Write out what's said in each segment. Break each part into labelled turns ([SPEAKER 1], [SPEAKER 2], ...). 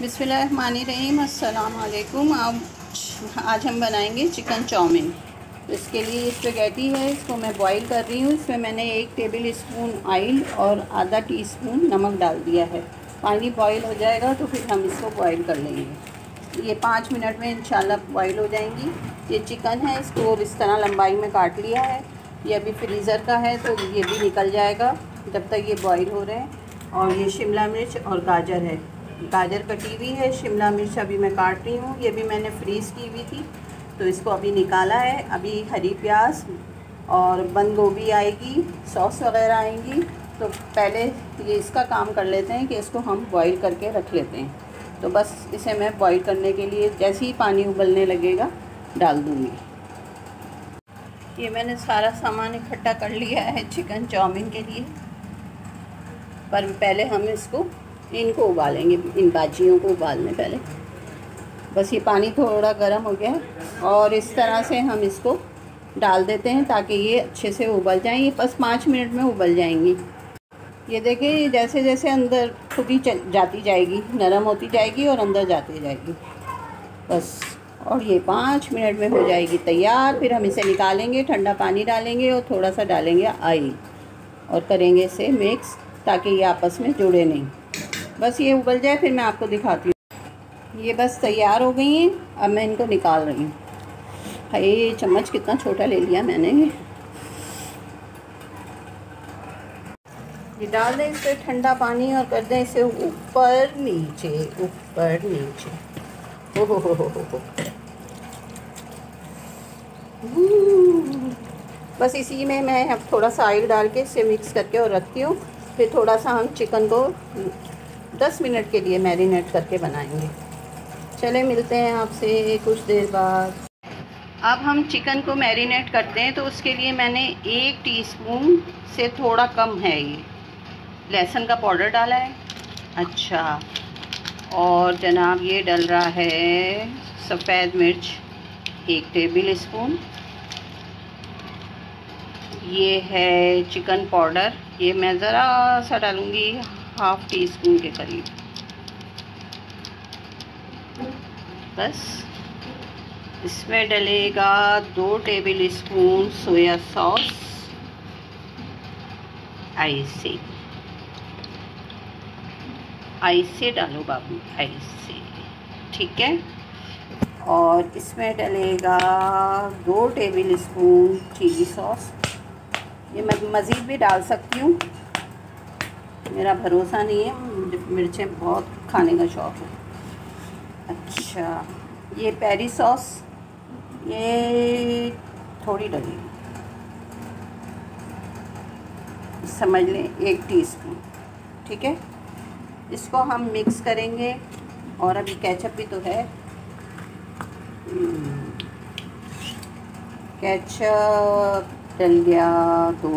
[SPEAKER 1] बिस्मिल्लाहिर्रहमानिर्रहीम। अस्सलाम वालेकुम। आज हम बनाएंगे चिकन चाउमीन। तो इसके लिए स्पेगेटी है, इसको मैं बॉईल कर रही हूँ। इसमें मैंने 1 टेबल स्पून ऑयल और आधा टीस्पून नमक डाल दिया है। पानी बॉईल हो जाएगा तो फिर हम इसको बॉईल कर लेंगे। ये 5 मिनट में इंशाल्लाह बॉईल हो जाएंगी। ये चिकन है, इसको इस तरह लंबाई में काट लिया है। ये अभी फ्रीज़र का है तो ये भी निकल जाएगा जब तक ये बॉईल हो रहे हैं। और ये शिमला मिर्च और गाजर है, गाजर कटी हुई है। शिमला मिर्च अभी मैं काट रही हूँ, ये भी मैंने फ्रीज़ की हुई थी तो इसको अभी निकाला है। अभी हरी प्याज और बंद गोभी आएगी, सॉस वगैरह आएंगी। तो पहले ये इसका काम कर लेते हैं कि इसको हम बॉईल करके रख लेते हैं। तो बस इसे मैं बॉईल करने के लिए जैसे ही पानी उबलने लगेगा डाल दूँगी। ये मैंने सारा सामान इकट्ठा कर लिया है चिकन चाउमीन के लिए, पर पहले हम इनको उबालेंगे। इन भाजियों को उबालने पहले बस ये पानी थोड़ा गर्म हो गया है और इस तरह से हम इसको डाल देते हैं ताकि ये अच्छे से उबल जाएं। ये बस 5 मिनट में उबल जाएंगी। ये देखिए जैसे जैसे अंदर खुद ही जाती जाएगी, नरम होती जाएगी और अंदर जाती जाएगी बस। और ये 5 मिनट में हो जाएगी तैयार। फिर हम इसे निकालेंगे, ठंडा पानी डालेंगे और थोड़ा सा डालेंगे ऑयल और करेंगे इसे मिक्स ताकि ये आपस में जुड़े नहीं। बस ये उबल जाए फिर मैं आपको दिखाती हूँ। ये बस तैयार हो गई हैं, अब मैं इनको निकाल रही हूँ। हाय, चम्मच कितना छोटा ले लिया मैंने। ये डाल दें इस पर ठंडा पानी और कर दें इसे ऊपर नीचे ऊपर नीचे। हो। बस इसी में मैं अब थोड़ा सा ऑयल डाल के इसे मिक्स करके और रखती हूँ। फिर थोड़ा सा हम चिकन को 10 मिनट के लिए मैरिनेट करके बनाएंगे। चले मिलते हैं आपसे कुछ देर बाद। अब हम चिकन को मैरिनेट करते हैं तो उसके लिए मैंने 1 टीस्पून से थोड़ा कम है ये लहसुन का पाउडर डाला है। अच्छा, और जनाब ये डल रहा है सफ़ेद मिर्च 1 टेबल स्पून। ये है चिकन पाउडर, ये मैं ज़रा सा डालूँगी, ½ टीस्पून के करीब बस। इसमें डलेगा 2 टेबल स्पून सोया सॉस। ऐसे डालो बाबू, ऐसे, ठीक है। और इसमें डलेगा 2 टेबल स्पून चिली सॉस। ये मैं मज़ीद भी डाल सकती हूँ, मेरा भरोसा नहीं है, मिर्चें बहुत खाने का शौक़ है। अच्छा, ये पेरी सॉस, ये थोड़ी डलेगी, समझ लें 1 टीस्पून, ठीक है। इसको हम मिक्स करेंगे। और अभी केचप भी तो है, केचप डल गया 2,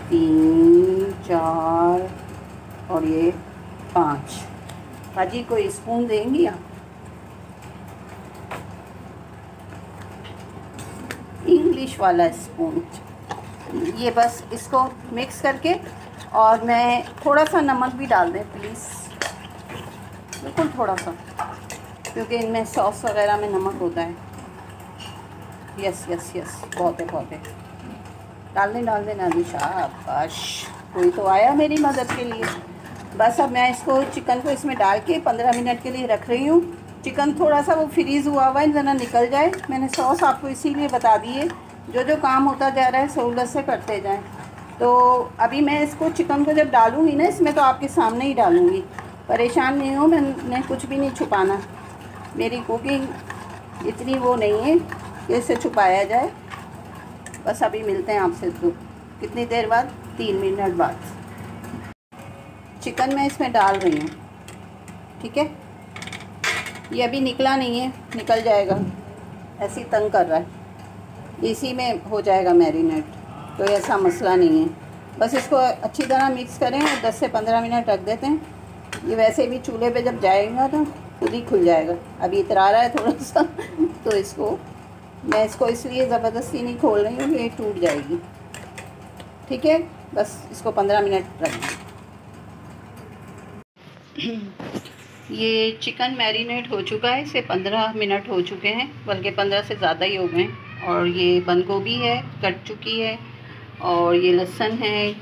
[SPEAKER 1] 3, 4 और ये 5। हाजी कोई स्पून देंगी आप? इंग्लिश वाला स्पून। ये बस इसको मिक्स करके, और मैं थोड़ा सा नमक भी डाल दें प्लीज़, बिल्कुल थोड़ा सा, क्योंकि इनमें सॉस वगैरह में नमक होता है। यस, बहुत है। डाल दें नानी, शाबाश, कोई तो आया मेरी मदद के लिए। बस अब मैं इसको चिकन को इसमें डाल के 15 मिनट के लिए रख रही हूँ। चिकन थोड़ा सा वो फ्रीज़ हुआ हुआ है, ज़रा निकल जाए। मैंने सॉस आपको इसीलिए बता दी है, जो काम होता जा रहा है सहूलत से करते जाएं। तो अभी मैं इसको चिकन को जब डालूँगी ना इसमें, तो आपके सामने ही डालूँगी, परेशान नहीं हो, मैंने कुछ भी नहीं छुपाना। मेरी कुकिंग इतनी वो नहीं है कि इसे छुपाया जाए। बस अभी मिलते हैं आपसे तो कितनी देर बाद, 3 मिनट बाद। चिकन मैं इसमें डाल रही हूँ, ठीक है। ये अभी निकला नहीं है, निकल जाएगा, ऐसे ही तंग कर रहा है, इसी में हो जाएगा मैरिनेट, तो ऐसा मसला नहीं है। बस इसको अच्छी तरह मिक्स करें और 10 से 15 मिनट रख देते हैं। ये वैसे भी चूल्हे पे जब जाएगा तो खुद ही खुल जाएगा। अभी इतरा रहा है थोड़ा सा तो मैं इसको इसलिए ज़बरदस्ती नहीं खोल रही हूँ कि ये टूट जाएगी, ठीक है। बस इसको 15 मिनट रख दें। ये चिकन मैरिनेट हो चुका है, इसे 15 मिनट हो चुके हैं, बल्कि 15 से ज़्यादा ही हो गए। और ये बंद गोभी है, कट चुकी है, और ये लहसुन है,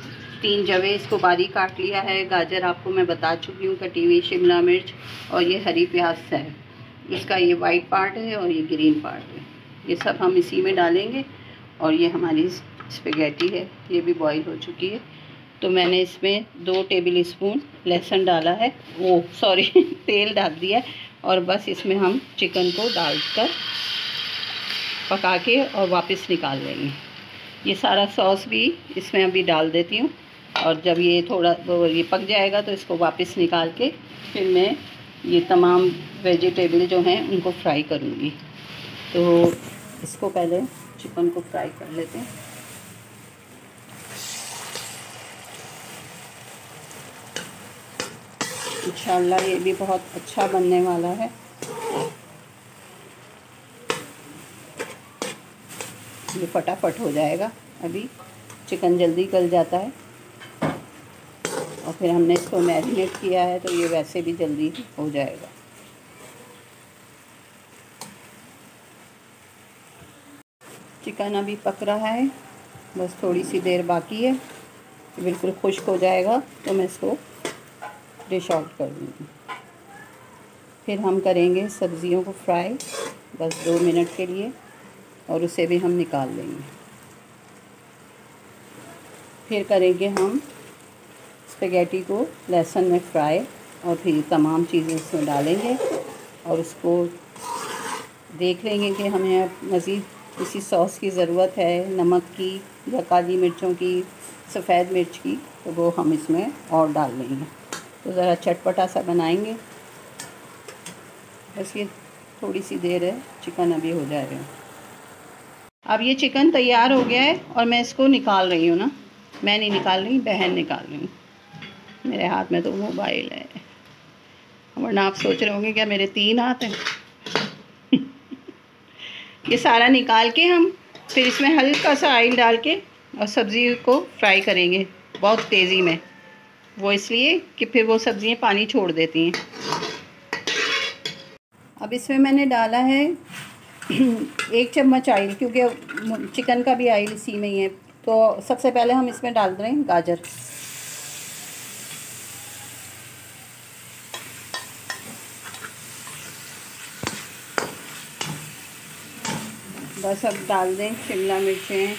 [SPEAKER 1] 3 जवे इसको बारीक काट लिया है, गाजर आपको मैं बता चुकी हूँ कटी हुई, शिमला मिर्च, और ये हरी प्याज है। इसका ये वाइट पार्ट है और ये ग्रीन पार्ट है, ये सब हम इसी में डालेंगे। और ये हमारी स्पेगेटी है, ये भी बॉईल हो चुकी है। तो मैंने इसमें 2 टेबल स्पून लहसुन डाला है, वो सॉरी तेल डाल दिया है। और बस इसमें हम चिकन को डालकर पका के और वापस निकाल लेंगे। ये सारा सॉस भी इसमें अभी डाल देती हूँ, और जब ये थोड़ा ये पक जाएगा तो इसको वापस निकाल के फिर मैं ये तमाम वेजिटेबल जो हैं उनको फ्राई करूँगी। तो इसको पहले चिकन को फ्राई कर लेते हैं। इंशाल्लाह ये भी बहुत अच्छा बनने वाला है। ये फटाफट हो जाएगा, अभी चिकन जल्दी गल जाता है, और फिर हमने इसको मैरिनेट किया है तो ये वैसे भी जल्दी हो जाएगा। चिकन अभी पक रहा है, बस थोड़ी सी देर बाकी है, बिल्कुल खुश्क हो जाएगा तो मैं इसको डिश आउट कर दूँगी। फिर हम करेंगे सब्ज़ियों को फ्राई बस 2 मिनट के लिए, और उसे भी हम निकाल लेंगे। फिर करेंगे हम स्पेगेटी को लहसुन में फ्राई, और फिर तमाम चीज़ें उसमें डालेंगे और उसको देख लेंगे कि हमें मज़ीद किसी सॉस की ज़रूरत है, नमक की या काली मिर्चों की, सफ़ेद मिर्च की, तो वो हम इसमें और डाल लेंगे। तो ज़रा चटपटा सा बनाएंगे। बस ये थोड़ी सी देर है, चिकन अभी हो जाएगा। अब ये चिकन तैयार हो गया है और मैं इसको निकाल रही हूँ ना, मैं नहीं निकाल रही, बहन निकाल रही हूँ। मेरे हाथ में तो मोबाइल है, वरना आप सोच रहे होंगे क्या मेरे 3 हाथ हैं। ये सारा निकाल के हम फिर इसमें हल्का सा ऑयल डाल के और सब्ज़ी को फ्राई करेंगे बहुत तेज़ी में। वो इसलिए कि फिर वो सब्ज़ियाँ पानी छोड़ देती हैं। अब इसमें मैंने डाला है 1 चम्मच ऑयल, क्योंकि चिकन का भी ऑयल इसी में ही है। तो सबसे पहले हम इसमें डाल रहे हैं गाजर। बस अब डाल दें शिमला मिर्चें,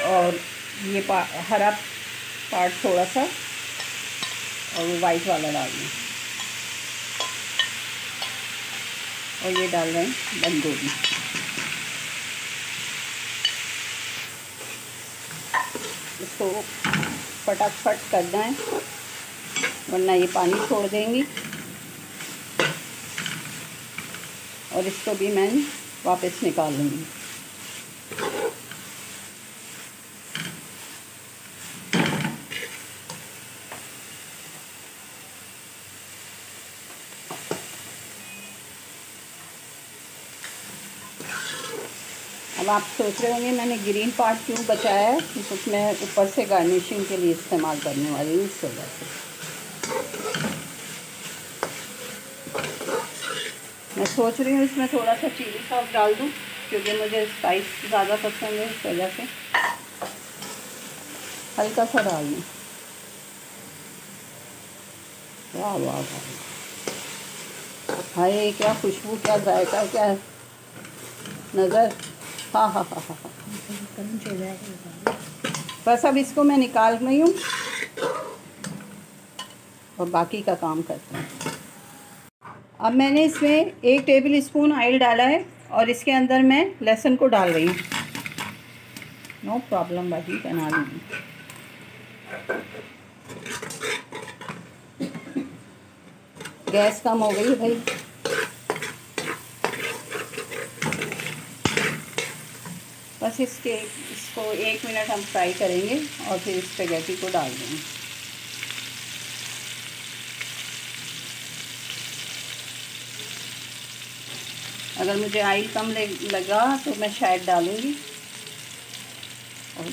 [SPEAKER 1] और ये हरा पार्ट थोड़ा सा, और वो वाइट वाला डाल दें, और ये डाल रहे हैं बंद गोभी। इसको फटाफट करना है, वरना ये पानी छोड़ देंगी। और इसको भी मैं वापस निकाल लूँगी। अब आप सोच रहे होंगे मैंने ग्रीन पार्ट क्यों बचाया है, कुछ मैं ऊपर से गार्निशिंग के लिए इस्तेमाल करने वाली हूँ, इस वजह से। मैं सोच रही हूँ इसमें थोड़ा सा चिली सॉस डाल दूँ, क्योंकि मुझे स्पाइस ज़्यादा पसंद है, इस वजह से हल्का सा डाल दूँ। वाह वाह वाह, हाय क्या खुशबू, क्या जायका, क्या नज़र, हाँ हाँ हाँ हाँ हाँ। बस अब इसको मैं निकाल रही हूँ और बाकी का काम करते हैं। अब मैंने इसमें 1 टेबल स्पून ऑयल डाला है, और इसके अंदर मैं लहसुन को डाल रही हूँ। नो प्रॉब्लम भाई, बना लूँगी। गैस कम हो गई भाई। बस इसको 1 मिनट हम फ्राई करेंगे और फिर स्पेगेटी को डाल देंगे। अगर मुझे ऑयल कम लगा तो मैं शायद डालूँगी। और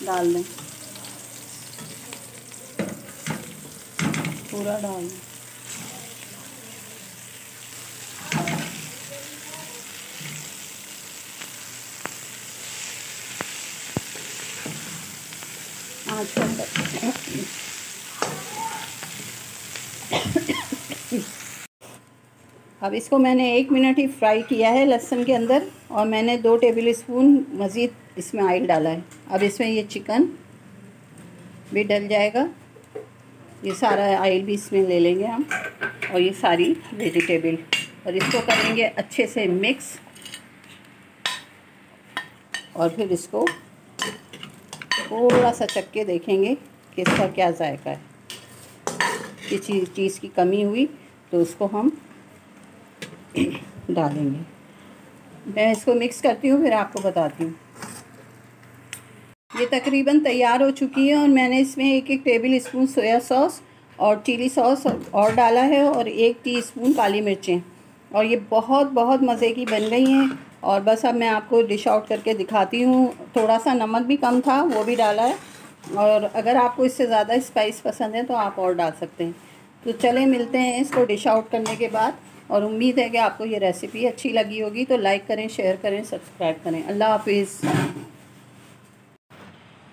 [SPEAKER 1] डाल दें पूरा डाल। अब इसको मैंने 1 मिनट ही फ्राई किया है लहसुन के अंदर, और मैंने 2 टेबल स्पून मज़ीद इसमें ऑयल डाला है। अब इसमें ये चिकन भी डल जाएगा, ये सारा ऑयल भी इसमें ले लेंगे हम, और ये सारी वेजिटेबल, और इसको करेंगे अच्छे से मिक्स, और फिर इसको थोड़ा सा चख के देखेंगे कि इसका क्या जायका है। किसी चीज़ की कमी हुई तो उसको हम डालेंगे। मैं इसको मिक्स करती हूँ, फिर आपको बताती हूँ। ये तकरीबन तैयार हो चुकी है, और मैंने इसमें 1 टेबल स्पून सोया सॉस और चिली सॉस और डाला है, और 1 टीस्पून काली मिर्चें, और ये बहुत बहुत मज़े की बन गई हैं। और बस अब मैं आपको डिश आउट करके दिखाती हूँ। थोड़ा सा नमक भी कम था, वो भी डाला है, और अगर आपको इससे ज़्यादा स्पाइस पसंद है तो आप और डाल सकते हैं। तो चलें, मिलते हैं इसको डिश आउट करने के बाद, और उम्मीद है कि आपको ये रेसिपी अच्छी लगी होगी। तो लाइक करें, शेयर करें, सब्सक्राइब करें। अल्लाह हाफिज़।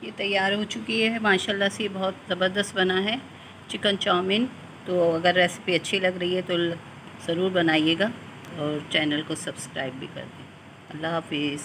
[SPEAKER 1] ये तैयार हो चुकी है माशाल्लाह से, बहुत ज़बरदस्त बना है चिकन चाउमीन। तो अगर रेसिपी अच्छी लग रही है तो ज़रूर बनाइएगा, और चैनल को सब्सक्राइब भी कर दें। अल्लाह हाफिज़।